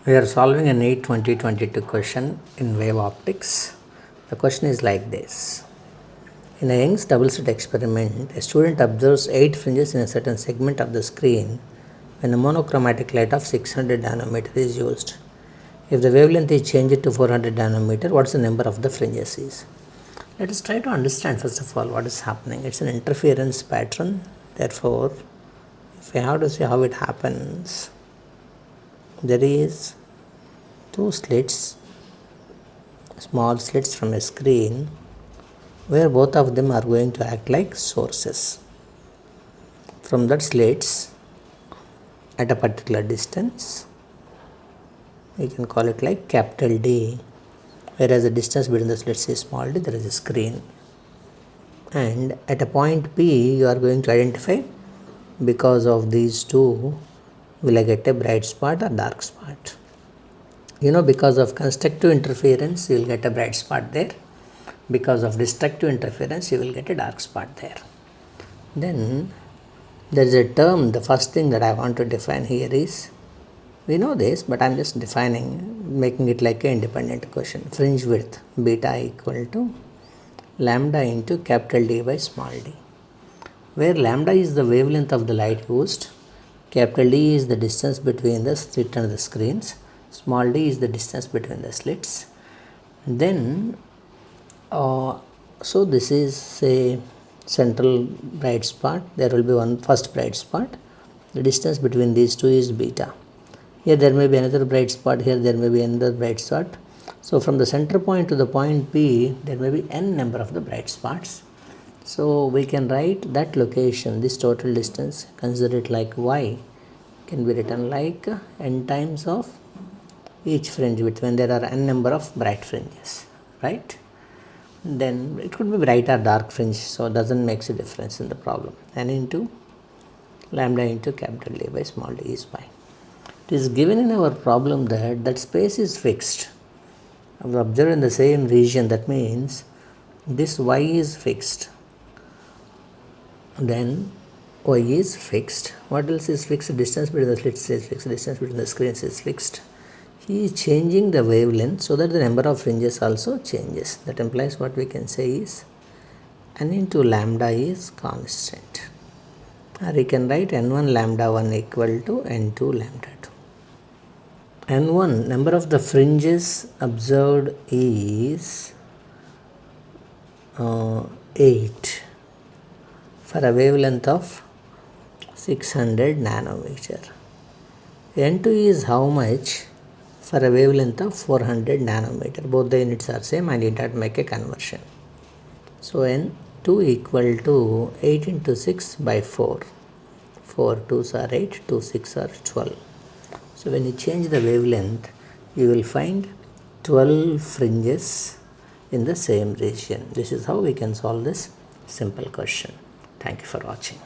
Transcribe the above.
We are solving a NEET 2022 question in wave optics. The question is like this. In a Young's double-slit experiment, a student observes 8 fringes in a certain segment of the screen when a monochromatic light of 600 nanometer is used. If the wavelength is changed to 400 nanometer, what is the number of the fringes is? Let us try to understand first of all what is happening. It's an interference pattern. Therefore, if we have to see how it happens, there is two slits, small slits from a screen, where both of them are going to act like sources. From that slits at a particular distance, we can call it like capital D, whereas the distance between the slits is small d, there is a screen. And at a point P, you are going to identify because of these two, will I get a bright spot or dark spot? Because of constructive interference, you will get a bright spot there. Because of destructive interference, you will get a dark spot there. Then there is a term, the first thing that I want to define here is, we know this, but I am just defining, making it like an independent question. Fringe width beta equal to lambda into capital D by small d, where lambda is the wavelength of the light used, capital D is the distance between the slit and the screens, small d is the distance between the slits. Then so this is a central bright spot. There will be one first bright spot. The distance between these two is beta. Here there may be another bright spot, here there may be another bright spot. So from the center point to the point P, there may be n number of the bright spots. So we can write that location, this total distance, consider it like y, can be written like n times of each fringe width when there are n number of bright fringes, right? Then it could be bright or dark fringe, so it doesn't make a difference in the problem. N into lambda into capital D by small d is y. It is given in our problem that space is fixed. We observe in the same region, that means this y is fixed. Then y is fixed. What else is fixed? Distance between the slits is fixed. Distance between the screens is fixed. He is changing the wavelength so that the number of fringes also changes. That implies what we can say is n into lambda is constant. Or we can write n1 lambda 1 equal to n2 lambda 2. n1, number of the fringes observed is 8 for a wavelength of 600 nanometer. n2 is how much for a wavelength of 400 nanometer. Both the units are same, I need not make a conversion. So n2 equal to 8 into 6 by 4. 4 2s are 8, 2 6 are 12. So when you change the wavelength, you will find 12 fringes in the same region. This is how we can solve this simple question. Thank you for watching.